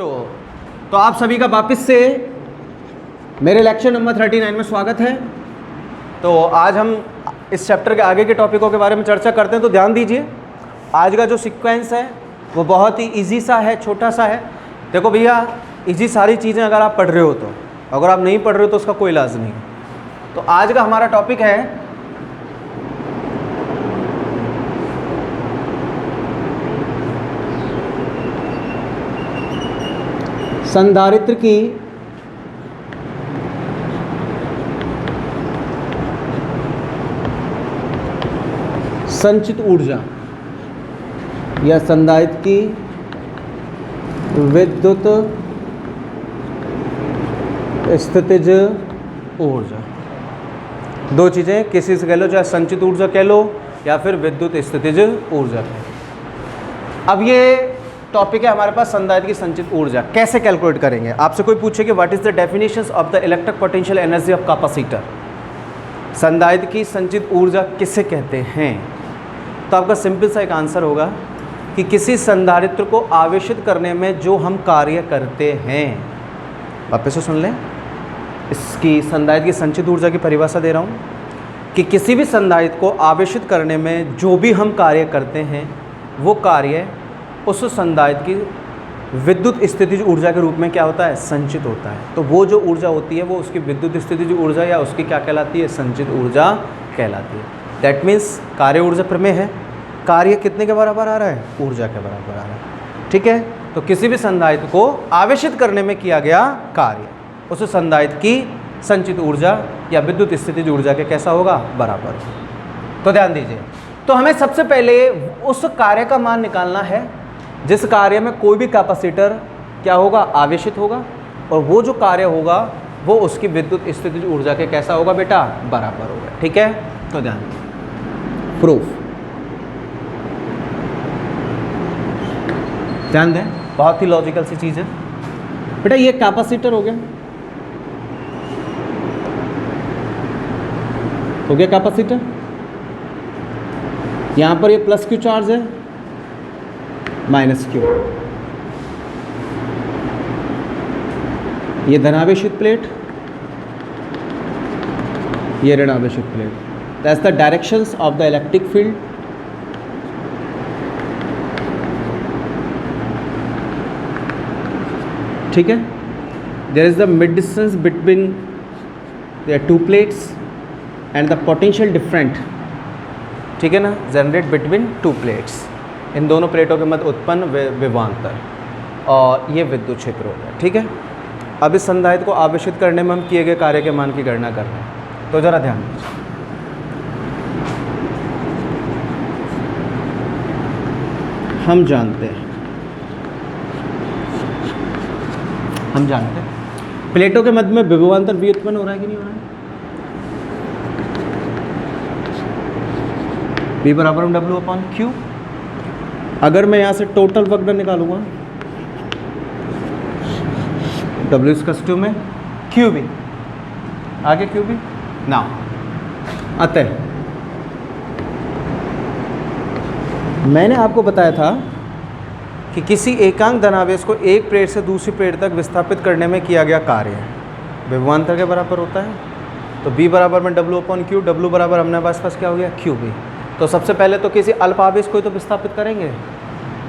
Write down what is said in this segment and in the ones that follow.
तो आप सभी का वापस से मेरे लेक्चर नंबर 39 में स्वागत है। तो आज हम इस चैप्टर के आगे के टॉपिकों के बारे में चर्चा करते हैं। तो ध्यान दीजिए, आज का जो सीक्वेंस है वो बहुत ही इजी सा है, छोटा सा है। देखो भैया, इजी सारी चीज़ें अगर आप पढ़ रहे हो तो, अगर आप नहीं पढ़ रहे हो तो उसका कोई इलाज नहीं। तो आज का हमारा टॉपिक है संधारित्र की संचित ऊर्जा या संधारित्र की विद्युत स्थितिज ऊर्जा। दो चीज़ें, किसी से कह लो, चाहे संचित ऊर्जा कह लो या फिर विद्युत स्थितिज ऊर्जा कह लो। अब ये टॉपिक है हमारे पास संधारित्र की संचित ऊर्जा। कैसे कैलकुलेट करेंगे? आपसे कोई पूछे कि what is the definitions of the electric potential energy of capacitor, संधारित्र की संचित ऊर्जा किसे कहते हैं? तो आपका सिंपल सा एक आंसर होगा कि किसी संधारित्र को आवेशित करने में जो हम कार्य करते हैं। वापस से सुन लें, इसकी संधारित्र की संचित ऊर्जा की परिभाषा दे रहा हूँ कि किसी भी संधारित्र को आवेशित करने में जो भी हम कार्य करते हैं वो कार्य उस संधारित्र की विद्युत स्थितिज ऊर्जा के रूप में क्या होता है? संचित होता है। तो वो जो ऊर्जा होती है वो उसकी विद्युत स्थितिज ऊर्जा या उसकी क्या कहलाती है? संचित ऊर्जा कहलाती है। दैट मीन्स कार्य ऊर्जा प्रमेय है, कार्य कितने के बराबर आ रहा है? ऊर्जा के बराबर आ रहा है। ठीक है, तो किसी भी संधारित्र को आवेशित करने में किया गया कार्य उस संधारित्र की संचित ऊर्जा या विद्युत स्थितिज ऊर्जा के कैसा होगा? बराबर। तो ध्यान दीजिए, तो हमें सबसे पहले उस कार्य का मान निकालना है जिस कार्य में कोई भी कैपेसिटर क्या होगा? आवेशित होगा, और वो जो कार्य होगा वो उसकी विद्युत स्थितिज ऊर्जा के कैसा होगा बेटा? बराबर होगा। ठीक है, तो ध्यान प्रूफ, ध्यान दें, बहुत ही लॉजिकल सी चीज़ है बेटा। ये कैपेसिटर हो गया, कैपेसिटर। यहाँ पर ये प्लस क्यू चार्ज है, माइनस क्यू। ये धनावेशित प्लेट, ये ऋणावेशित plate. That's the directions of the electric field. ठीक है, there is the mid distance between their two plates and the potential different, ठीक है ना, जनरेट बिटवीन टू प्लेट्स। इन दोनों प्लेटों के मध्य उत्पन्न विभवांतर, और ये विद्युत क्षेत्र हो गया। ठीक है, अब इस संधारित्र को आवेशित करने में हम किए गए कार्य के मान की गणना कर रहे हैं। तो जरा ध्यान दीजिए, हम जानते हैं प्लेटों के मध्य में विभवांतर भी उत्पन्न हो रहा है कि नहीं हो रहा है? V बराबर W/Q। अगर मैं यहाँ से टोटल वर्क डन निकालूंगा, W इक्वल्स टू में QB, आगे QB ना। अतः मैंने आपको बताया था कि किसी एकांक धनावेश को एक प्लेट से दूसरी प्लेट तक विस्थापित करने में किया गया कार्य विभवांतर के बराबर होता है। तो B बराबर में W/Q, W बराबर हमने पास क्या हो गया? QB। तो सबसे पहले तो किसी अल्प आवेश को तो विस्थापित करेंगे।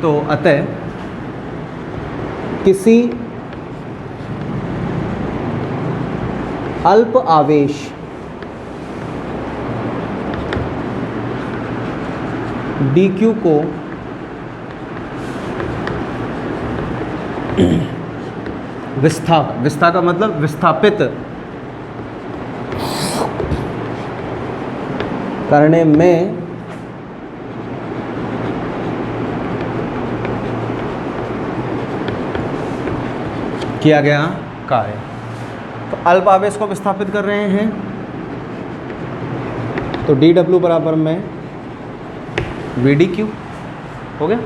तो अतः किसी अल्प आवेश dq को विस्था का मतलब विस्थापित करने में किया गया कार्य। तो अल्प आवेश को विस्थापित कर रहे हैं, तो dW बराबर में VdQ हो गया।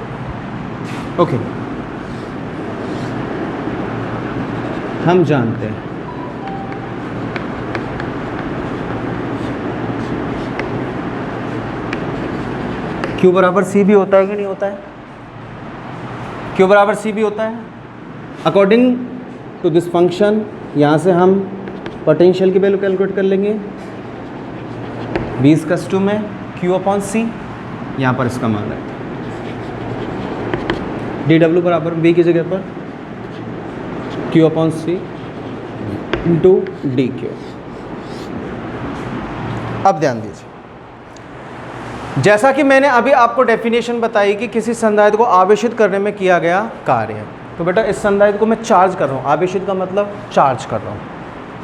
ओके, हम जानते हैं Q बराबर C भी होता है कि नहीं होता है? Q बराबर C भी होता है। अकॉर्डिंग टू दिस फंक्शन यहाँ से हम पोटेंशियल की वैल्यू कैलकुलेट कर लेंगे। V/2 में Q/C, यहाँ पर इसका मान है dW बराबर V की जगह पर Q/C इंटू dQ। अब ध्यान दीजिए, जैसा कि मैंने अभी आपको डेफिनेशन बताई कि किसी संधारित्र को आवेशित करने में किया गया कार्य, तो बेटा इस संधारित्र को मैं चार्ज कर रहा हूँ, आवेशित का मतलब चार्ज कर रहा हूँ,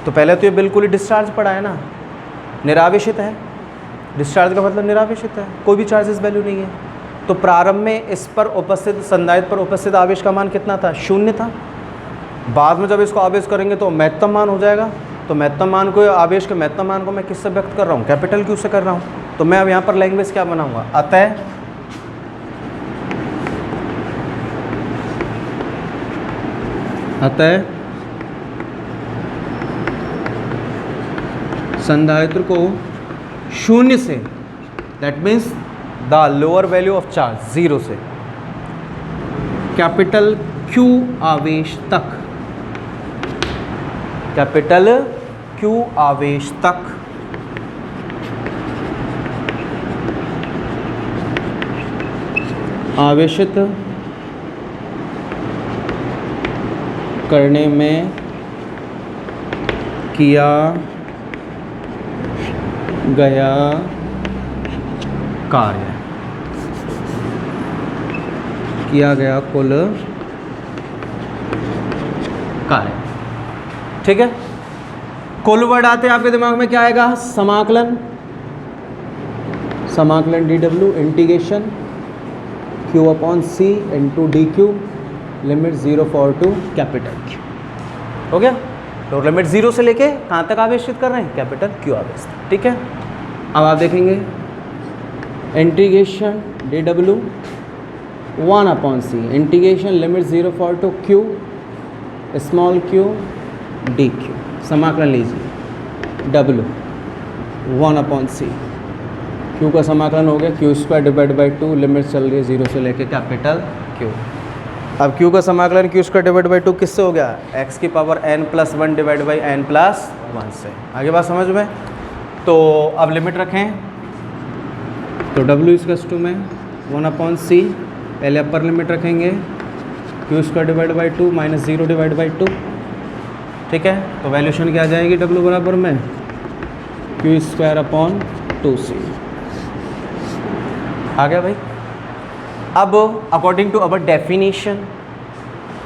तो पहले तो ये बिल्कुल ही डिस्चार्ज पड़ा है ना, निरावेशित है। डिस्चार्ज का मतलब निरावेशित है, कोई भी चार्जेस वैल्यू नहीं है। तो प्रारंभ में इस पर उपस्थित संधारित्र पर उपस्थित आवेश का मान कितना था? 0 था। बाद में जब इसको आवेश करेंगे तो महत्तम मान हो जाएगा। तो महत्तम मान को, आवेश के महत्तम मान को मैं किससे व्यक्त कर रहा हूँ? कैपिटल Q से कर रहा हूँ। तो मैं अब यहाँ पर लैंग्वेज क्या बनाऊंगा? अतः संधारित्र को 0 से, that means the lower value of charge 0 से कैपिटल Q आवेश तक, कैपिटल Q आवेश तक आवेशित करने में किया गया कार्य, किया गया कुल कार्य। ठीक है, कुल वर्ड आते हैं आपके दिमाग में क्या आएगा? समाकलन, समाकलन dW integration Q/C into dQ limit 0 for to capital Q। हो गया? तो लिमिट 0 से लेके कहाँ तक आवेशित कर रहे हैं? कैपिटल Q आवेश। ठीक है, अब आप देखेंगे integration dW 1/C integration limit 0 for to Q small q dQ। समाकलन लीजिए W 1/C, Q का समाकलन हो गया Q² डिवाइड बाई 2, लिमिट चल रही है 0 से लेके कैपिटल Q। अब Q का समाकलन Q² डिवाइड बाई 2 किससे हो गया? x की power n+1 divide by n+1 से। आगे बात समझ में? तो अब लिमिट रखें, तो W में 1/C, पहले अपर लिमिट रखेंगे Q² divide by 2 minus 0 divide by 2। ठीक है, तो वैल्यूशन क्या आ जाएगी W बराबर में Q²/2C। आ गया भाई? अब अकॉर्डिंग टू अवर डेफिनेशन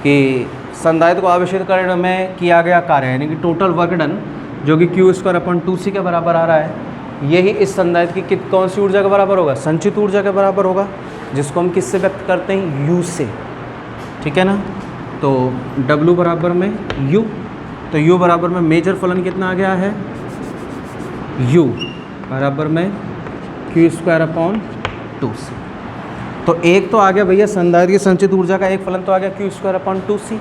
कि संधारित्र को आवेशित करने में किया गया कार्य यानी कि टोटल वर्क डन जो कि Q²/2C के बराबर आ रहा है, यही इस संधारित्र की कौन सी ऊर्जा के बराबर होगा? संचित ऊर्जा के बराबर होगा, जिसको हम किससे व्यक्त करते हैं? U से। ठीक है ना? तो W बराबर में U, तो U बराबर में मेजर फलन कितना आ गया है? U बराबर में Q²/2C। तो एक तो आ गया भैया संधारित्र की संचित ऊर्जा का एक फलन तो आ गया Q²/2C।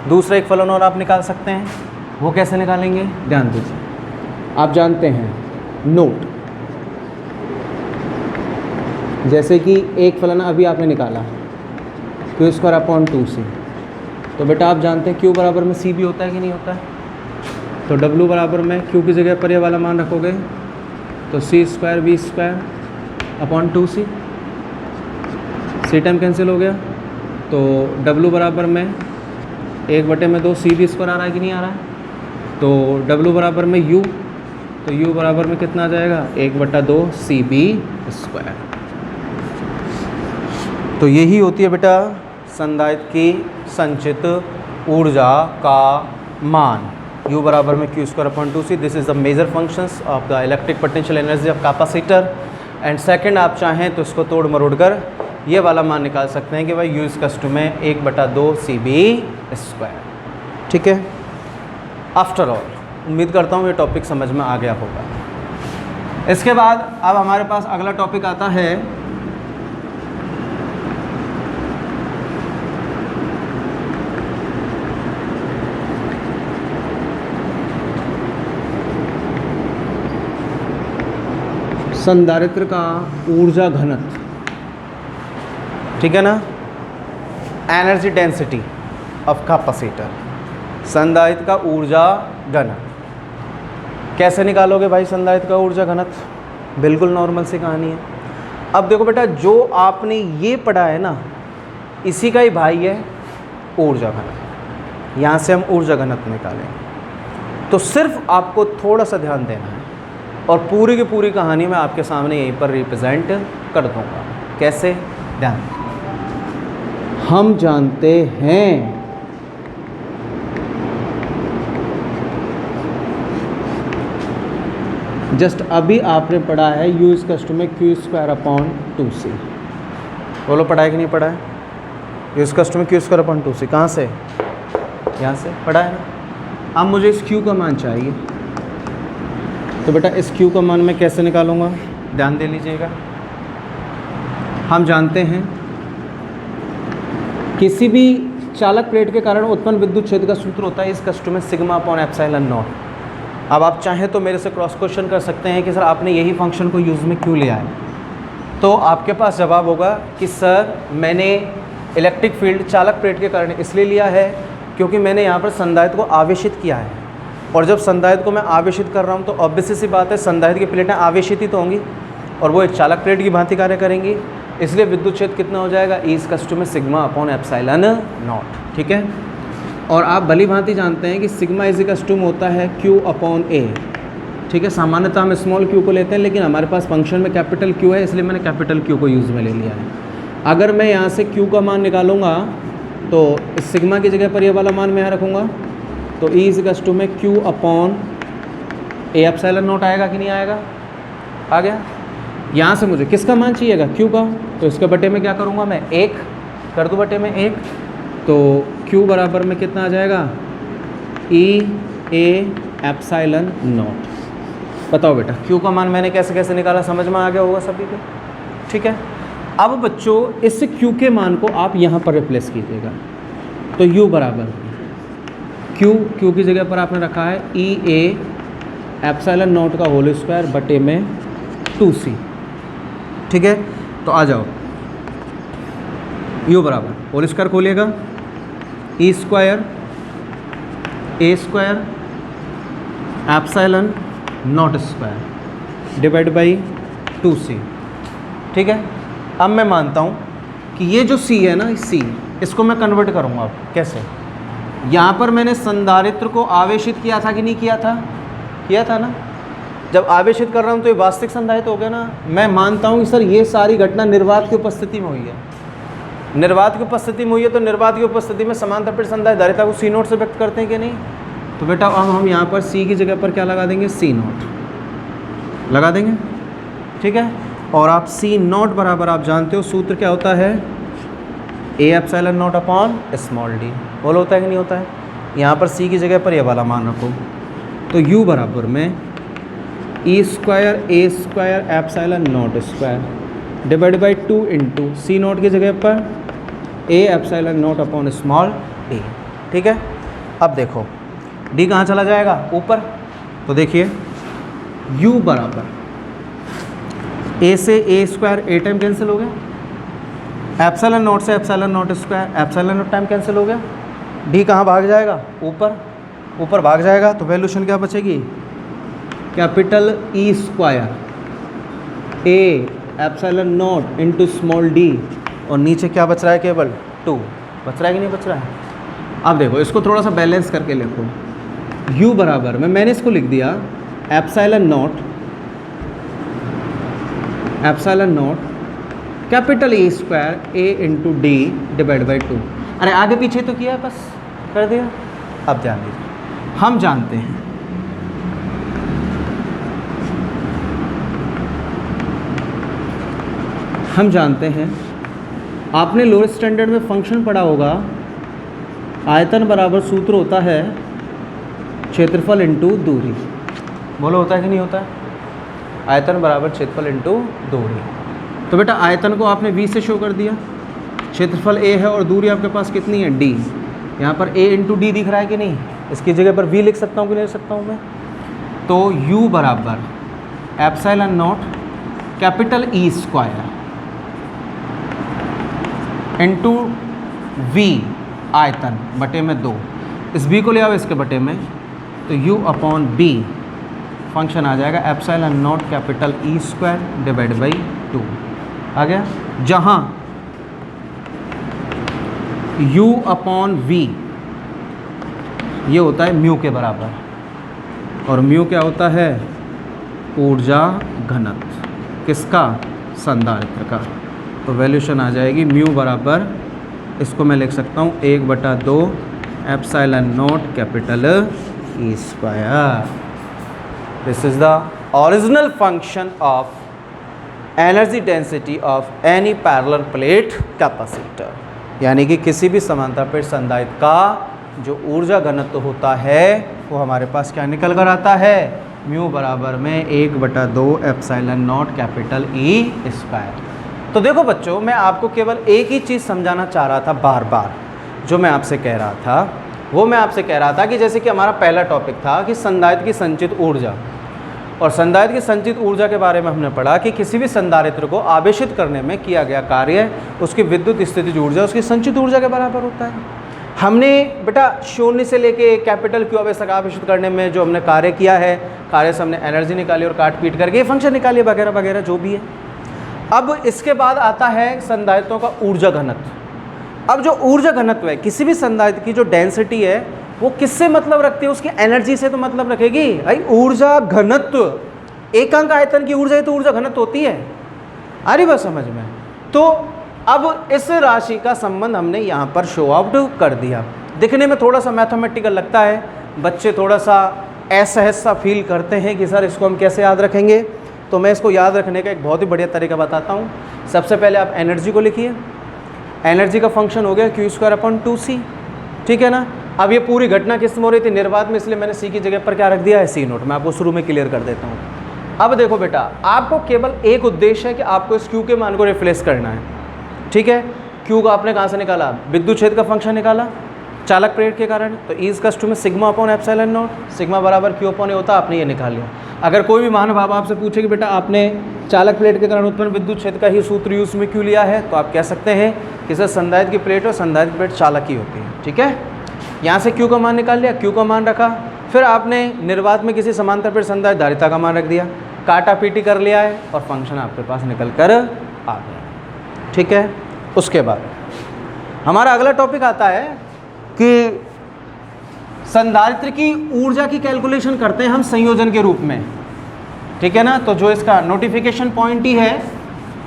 दूसरा एक फलन और आप निकाल सकते हैं, वो कैसे निकालेंगे? ध्यान दीजिए, आप जानते हैं नोट, जैसे कि एक फलन अभी आपने निकाला Q²/2C, तो बेटा आप जानते हैं Q बराबर में C भी होता है कि नहीं होता है? तो W बराबर में Q की जगह पर ये वाला मान रखोगे तो C² V²/2C, C time cancel हो गया, तो W बराबर में 1/2 CB² आ रहा है कि नहीं आ रहा है? तो W बराबर में U, तो U बराबर में कितना आ जाएगा? 1/2 CB²। तो यही होती है बेटा संधारित्र की संचित ऊर्जा का मान, U बराबर में Q²/2C। This is the major functions of the electric potential energy of capacitor. And second आप चाहें तो इसको तोड़ मरोड़ कर ये वाला मान निकाल सकते हैं कि भाई U में 1/2 CB²। ठीक है, आफ्टर ऑल उम्मीद करता हूँ ये टॉपिक समझ में आ गया होगा। इसके बाद अब हमारे पास अगला टॉपिक आता है संधारित्र का ऊर्जा घनत्व। ठीक है ना? एनर्जी डेंसिटी ऑफ कैपेसिटर, संधारित्र का ऊर्जा घनत्व। कैसे निकालोगे भाई संधारित्र का ऊर्जा घनत्व? बिल्कुल नॉर्मल सी कहानी है। अब देखो बेटा, जो आपने ये पढ़ा है ना, इसी का ही भाई है ऊर्जा घनत्व। यहाँ से हम ऊर्जा घनत्व निकालेंगे। तो सिर्फ आपको थोड़ा सा ध्यान देना है और पूरी की पूरी कहानी मैं आपके सामने यहीं पर रिप्रेजेंट कर दूंगा। कैसे? ध्यान। हम जानते हैं जस्ट अभी आपने पढ़ा है U इज कस्ट में Q²/2C। बोलो पढ़ा है कि नहीं पढ़ा है? U इज कस्ट में Q²/2C कहाँ से? यहाँ से पढ़ा है ना। अब मुझे इस Q का मान चाहिए, तो बेटा इस Q का मान मैं कैसे निकालूंगा? ध्यान दे लीजिएगा। हम जानते हैं किसी भी चालक प्लेट के कारण उत्पन्न विद्युत क्षेत्र का सूत्र होता है इस कस्ट में σ/ε0। अब आप चाहें तो मेरे से क्रॉस क्वेश्चन कर सकते हैं कि सर आपने यही फंक्शन को यूज़ में क्यों लिया है। तो आपके पास जवाब होगा कि सर मैंने इलेक्ट्रिक फील्ड चालक प्लेट के कारण इसलिए लिया है क्योंकि मैंने यहाँ पर संधारित्र को आवेशित किया है, और जब संधारित्र को मैं आवेशित कर रहा हूँ तो ऑब्वियस सी बात है संधारित्र की प्लेटें आवेशित ही तो होंगी और वो एक चालक प्लेट की भांति कार्य करेंगी, इसलिए विद्युत क्षेत्र कितना हो जाएगा? E इज कस्ट में σ/ε0। ठीक है। और आप भली भांति जानते हैं कि सिग्मा इज इक्वल होता है Q/A। ठीक है, सामान्यतः हम स्मॉल q को लेते हैं, लेकिन हमारे पास फंक्शन में कैपिटल Q है, इसलिए मैंने कैपिटल Q को यूज़ में ले लिया है। अगर मैं यहाँ से Q का मान निकालूंगा तो इस सिग्मा की जगह पर ये वाला मान मैं यहाँ रखूँगा, तो E इज इक्वल में Q/A/ε0 आएगा कि नहीं आएगा? आ गया। यहाँ से मुझे किसका मान चाहिएगा? Q का। तो इसके बटे में क्या करूँगा मैं? 1 कर दूँ बटे में 1, तो Q बराबर में कितना आ जाएगा? E/A/ε0। बताओ बेटा Q का मान मैंने कैसे कैसे निकाला, समझ में आ गया होगा सभी को? ठीक है। अब बच्चों इस Q के मान को आप यहाँ पर रिप्लेस कीजिएगा, तो U बराबर Q की जगह पर आपने रखा है E/A/ε0 का होल स्क्वायर बटे में 2C। ठीक है, तो आ जाओ U बराबर होल स्क्वायर खोलिएगा E² A²/ε0² divide by 2C। ठीक है। अब मैं मानता हूँ कि ये जो C है ना, C इसको मैं कन्वर्ट करूँगा। अब कैसे? यहाँ पर मैंने संधारित्र को आवेशित किया था कि नहीं किया था? किया था ना। जब आवेशित कर रहा हूँ तो ये वास्तविक संधारित्र हो गया ना। मैं मानता हूँ कि सर ये सारी घटना निर्वात की उपस्थिति में हुई है। निर्वात की उपस्थिति में हुई है, तो निर्वात की उपस्थिति में समांतर प्लेट संधारित्र धारिता को C0 से व्यक्त करते हैं कि नहीं? तो बेटा अब हम यहाँ पर C की जगह पर क्या लगा देंगे? C0 लगा देंगे। ठीक है। और आप C0 बराबर आप जानते हो सूत्र क्या होता है? A/ε0/d। बोल होता है कि नहीं होता है? यहाँ पर C की जगह पर ये वाला मान रखो, तो U बराबर में E² A²/ε0² divide by 2 into C0 की जगह पर A/ε0/d। ठीक है। अब देखो D कहाँ चला जाएगा? ऊपर। तो देखिए U बराबर A से A² A टाइम कैंसिल हो गया, ε0 से ε0², ε0 टाइम कैंसिल हो गया। D कहाँ भाग जाएगा? ऊपर। ऊपर भाग जाएगा तो वैल्यूशन क्या बचेगी? Capital E² A/ε0 into small d, और नीचे क्या बच रहा है? केवल 2 बच रहा है कि नहीं बच रहा है? अब देखो इसको थोड़ा सा बैलेंस करके लिखो। U बराबर में मैंने इसको लिख दिया ε0 capital E² A into d divide by 2। अरे आगे पीछे तो किया, बस कर दिया। अब ध्यान दीजिए, हम जानते हैं आपने लोअर स्टैंडर्ड में फंक्शन पढ़ा होगा, आयतन बराबर सूत्र होता है क्षेत्रफल इंटू दूरी। बोलो होता है कि नहीं होता है? आयतन बराबर क्षेत्रफल इंटू दूरी। तो बेटा आयतन को आपने V से शो कर दिया, क्षेत्रफल A है और दूरी आपके पास कितनी है? D। यहाँ पर A इंटू D दिख रहा है कि नहीं? इसकी जगह पर V लिख सकता हूँ कि नहीं लिख सकता हूँ मैं? तो U बराबर ε0 कैपिटल E² इंटू V आयतन बटे में 2, इस b को ले आओ इसके बटे में, तो u अपॉन b फंक्शन आ जाएगा epsilon not capital E square divide by 2 आ गया, जहाँ u अपॉन v ये होता है म्यू के बराबर, और म्यू क्या होता है, ऊर्जा घनत्व किसका, संधारित्र का। तो वैल्यूशन आ जाएगी म्यू बराबर, इसको मैं लिख सकता हूँ 1/2 epsilon not capital E square. This is the original function of energy density of any parallel plate capacitor, यानी कि किसी भी समांतर प्लेट संधारित्र का जो ऊर्जा घनत्व होता है वो हमारे पास क्या निकल कर आता है, म्यू बराबर में 1/2 epsilon not capital E square. तो देखो बच्चों, मैं आपको केवल एक ही चीज़ समझाना चाह रहा था बार बार, जो मैं आपसे कह रहा था वो मैं आपसे कह रहा था कि जैसे कि हमारा पहला टॉपिक था कि संधारित्र की संचित ऊर्जा, और संधारित्र की संचित ऊर्जा के बारे में हमने पढ़ा कि किसी भी संधारित्र को आवेशित करने में किया गया कार्य उसकी विद्युत स्थितिज ऊर्जा उसकी संचित ऊर्जा के बराबर होता है। हमने बेटा शून्य से लेके कैपिटल क्यू आवेश तक आवेशित करने में जो हमने कार्य किया है, कार्य से हमने एनर्जी निकाली और काट पीट करके फंक्शन निकाली वगैरह वगैरह जो भी है। अब इसके बाद आता है संधारित्रों का ऊर्जा घनत्व। अब जो ऊर्जा घनत्व है किसी भी संधारित्र की जो डेंसिटी है वो किससे मतलब रखती है, उसकी एनर्जी से तो मतलब रखेगी भाई। ऊर्जा घनत्व एकांक आयतन की ऊर्जा है तो ऊर्जा घनत्व होती है, आ रही बात समझ में। तो अब इस राशि का संबंध हमने यहाँ पर शो आउट कर दिया। दिखने में थोड़ा सा मैथमेटिकल लगता है, बच्चे थोड़ा सा असहज सा फील करते हैं कि सर इसको हम कैसे याद रखेंगे। तो मैं इसको याद रखने का एक बहुत ही बढ़िया तरीका बताता हूँ। सबसे पहले आप एनर्जी को लिखिए, एनर्जी का फंक्शन हो गया Q²/2C, ठीक है ना। अब ये पूरी घटना किस में हो रही थी, निर्वात में, इसलिए मैंने C की जगह पर क्या रख दिया है, C0। मैं आपको शुरू में क्लियर कर देता हूँ। अब देखो बेटा, आपको केवल एक उद्देश्य है कि आपको इस Q के मान को रिप्लेस करना है, ठीक है। Q का आपने कहाँ से निकाला, विद्युत क्षेत्र का फंक्शन निकाला चालक प्लेट के कारण, तो E में sigma upon epsilon not, sigma बराबर Q अपॉन ए होता, आपने ये निकाल लिया। अगर कोई भी महानुभाव आपसे पूछे कि बेटा आपने चालक प्लेट के कारण उत्पन्न विद्युत क्षेत्र का ही सूत्र यूज में क्यों लिया है, तो आप कह सकते हैं कि सर संधारित्र की प्लेट और संधारित्र प्लेट चालक ही होती है, ठीक है। यहाँ से Q का मान निकाल लिया, Q का मान रखा, फिर आपने निर्वात में किसी समांतर प्लेट संधारित्र धारिता का मान रख दिया, काटा पीटी कर लिया है और फंक्शन आपके पास निकल कर आ गया, ठीक है। उसके बाद हमारा अगला टॉपिक आता है कि संधारित्र की ऊर्जा की कैलकुलेशन करते हैं हम संयोजन के रूप में, ठीक है ना। तो जो इसका नोटिफिकेशन पॉइंट ही है,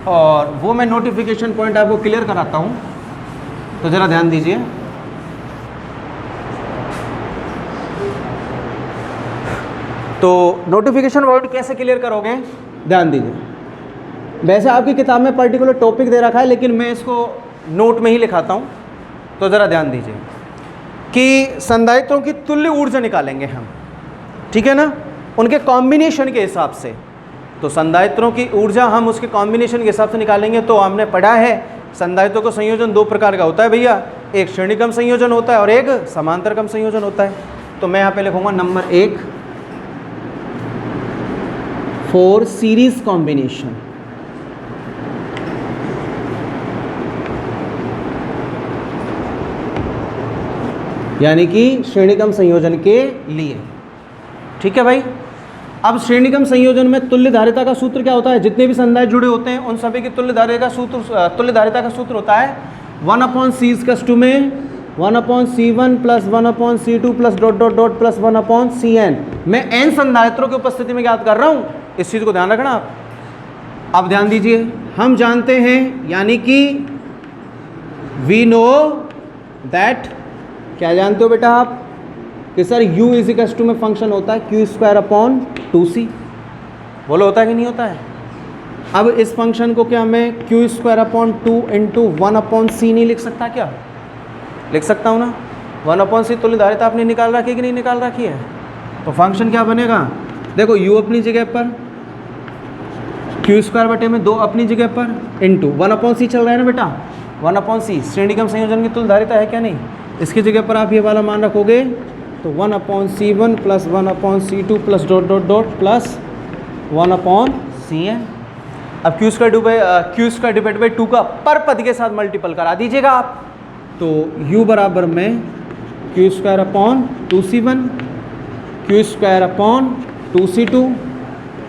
और वो मैं नोटिफिकेशन पॉइंट आपको क्लियर कराता हूँ, तो ज़रा ध्यान दीजिए। तो नोटिफिकेशन पॉइंट कैसे क्लियर करोगे, ध्यान दीजिए। वैसे आपकी किताब में पर्टिकुलर टॉपिक दे रखा है, लेकिन मैं इसको नोट में ही लिखाता हूँ, तो ज़रा ध्यान दीजिए कि संधारित्रों की तुल्य ऊर्जा निकालेंगे हम, ठीक है ना, उनके कॉम्बिनेशन के हिसाब से। तो संधारित्रों की ऊर्जा हम उसके कॉम्बिनेशन के हिसाब से निकालेंगे। तो हमने पढ़ा है संधारित्रों का संयोजन दो प्रकार का होता है भैया, एक श्रेणीक्रम संयोजन होता है और एक समांतरक्रम संयोजन होता है। तो मैं यहाँ पे लिखूँगा नंबर 1 फॉर सीरीज कॉम्बिनेशन, यानी कि श्रेणीक्रम संयोजन के लिए, ठीक है भाई। अब श्रेणीक्रम संयोजन में तुल्य धारिता का सूत्र क्या होता है, जितने भी संधारित्र जुड़े होते हैं उन सभी की तुल्य धारिता का सूत्र होता है 1/c² में 1/c1 + 1/c2 + ... + 1/cn। मैं n संधारित्रों की उपस्थिति में याद कर रहा हूँ, इस चीज़ को ध्यान रखना आप। अब ध्यान दीजिए, हम जानते हैं, यानी कि वी नो दैट, क्या जानते हो बेटा आप, कि सर u = में फंक्शन होता है Q²/2C। बोलो होता है कि नहीं होता है। अब इस फंक्शन को क्या मैं Q² /2 × 1/c नहीं लिख सकता, क्या लिख सकता हूँ ना। 1/c तुल्य धारिता आपने निकाल रखी है कि नहीं निकाल रखी है। तो फंक्शन क्या बनेगा, देखो u अपनी जगह पर, Q²/2 अपनी जगह पर, इंटू 1/c चल रहा है ना बेटा, 1/c श्रेणीक्रम संयोजन की तुल्य धारिता है क्या नहीं। इसकी जगह पर आप ये वाला मान रखोगे तो 1/c1 + 1/c2 + ... + 1/cn। अब Q² / 2 का पर पद के साथ मल्टीपल करा दीजिएगा आप, तो u बराबर में Q square upon 2c1 Q square upon 2c2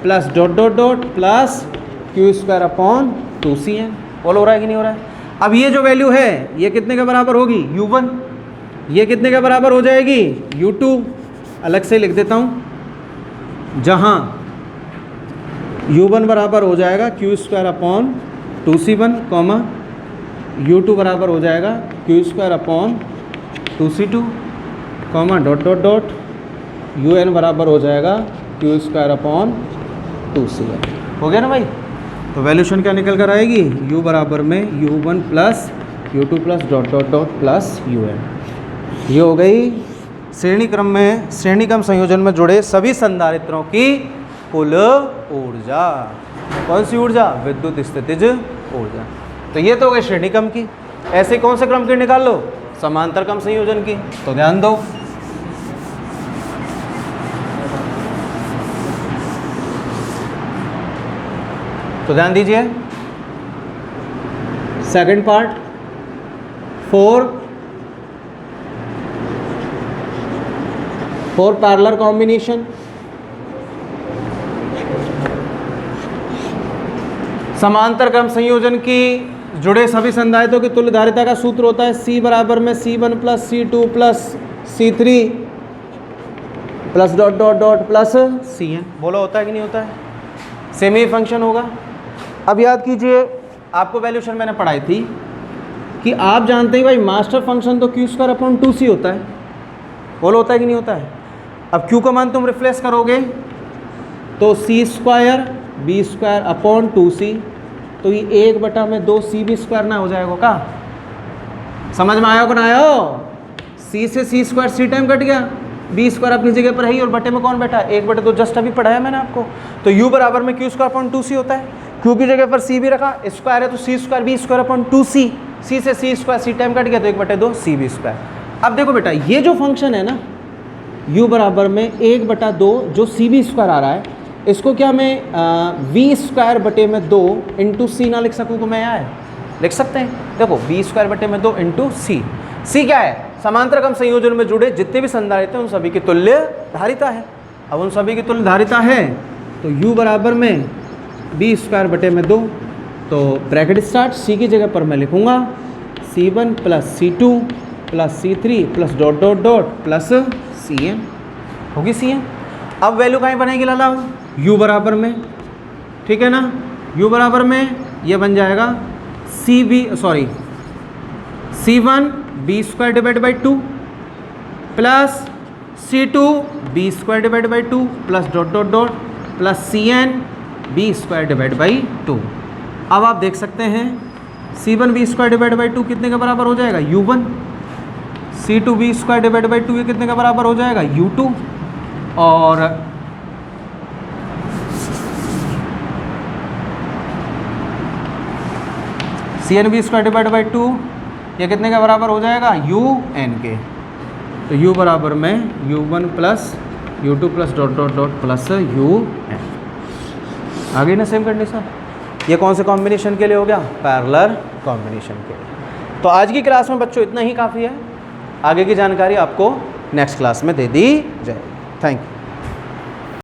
plus dot dot dot plus Q square upon 2cn। बोल हो रहा है कि नहीं हो रहा है? अब ये जो वैल्यू है ये कितने के बराबर होगी? u1। ये कितने के बराबर हो जाएगी? u2। अलग से लिख देता हूँ, जहाँ u1 बराबर हो जाएगा Q square upon 2c1 comma u2 बराबर हो जाएगा Q square upon 2c2 comma dot dot dot un बराबर हो जाएगा क्यू स्क्वायर अपॉन 2cn। हो गया ना भाई? तो वैल्यूशन क्या निकल कर आएगी? u बराबर में u1 plus u2 plus dot dot dot plus un। ये हो गई श्रेणी क्रम में श्रेणी क्रम संयोजन में जुड़े सभी संधारित्रों की कुल ऊर्जा। कौन सी ऊर्जा? विद्युत स्थितिज ऊर्जा। तो ये तो हो गई श्रेणी क्रम की। ऐसे कौन से क्रम की निकाल लो? समांतर क्रम संयोजन की। तो ध्यान दो, तो ध्यान दीजिए, सेकंड पार्ट 4 पैरेलल कॉम्बिनेशन। समांतर क्रम संयोजन की जुड़े सभी संधारित्रों की तुल्य धारिता का सूत्र होता है C बराबर में C1 plus C2 plus C3 plus dot dot dot plus Cn। बोला होता है कि नहीं होता है? सेम ही फंक्शन होगा। अब याद कीजिए, आपको वैल्यूशन मैंने पढ़ाई थी कि आप जानते हैं भाई मास्टर फंक्शन तो क्यू स्क्वायर अपॉन 2c होता है। बोलो होता है कि नहीं होता है? अब क्यू का मान तुम रिप्लेस करोगे तो c square B square upon 2c, तो ये 1/2 c² ना हो जाएगा का? समझ में आया को ना आया? c से c square c time cut गया, बी स्क्वायर अपनी जगह पर है ही और बटे में कौन बैठा? 1/2 जस्ट अभी पढ़ाया मैंने आपको। तो u बराबर में क्यू स्क्वायर अपॉन 2c होता है। क्यू की जगह पर c भी रखा, स्क्वायर है तो c square B square upon 2c, c से c square c time cut गया तो 1/2 cb स्क्वायर। अब देखो बेटा, ये जो फंक्शन है ना u बराबर में 1/2 जो cb स्क्वायर आ रहा है, इसको क्या मैं v स्क्वायर बटे में 2 इंटू c ना लिख सकूँ? तो मैं यहाँ लिख सकते हैं। देखो v स्क्वायर बटे में 2 इंटू c क्या है? समांतर क्रम संयोजन में जुड़े जितने भी संधारित्र हैं उन सभी की तुल्य धारिता है। अब उन सभी की तुल्य धारिता है तो u बराबर में बी स्क्वायर बटे में 2, तो ब्रैकेट स्टार्ट, c की जगह पर मैं लिखूँगा c1 plus c2 plus c3 plus dot dot dot plus cn। होगी cn। अब वैल्यू कहीं बनेगी लाला? u बराबर में, ठीक है ना, u बराबर में ये बन जाएगा c1 B square divide by 2 plus c2 B square divide by 2 plus dot dot dot plus cn B square divide by 2। अब आप देख सकते हैं c1 B square divide by 2 कितने के बराबर हो जाएगा? u1। c2 B square divide by 2 ये कितने का बराबर हो जाएगा? u2। और cn B square divide by 2 ये कितने का बराबर हो जाएगा? un के। तो u बराबर में u1 plus u2 plus dot dot dot plus un। आ गई ना सेम कंडीशन? ये कौन से कॉम्बिनेशन के लिए हो गया? पैरेलल कॉम्बिनेशन के लिए। तो आज की क्लास में बच्चों इतना ही काफ़ी है। आगे की जानकारी आपको नेक्स्ट क्लास में दे दी जाएगी। Thank you.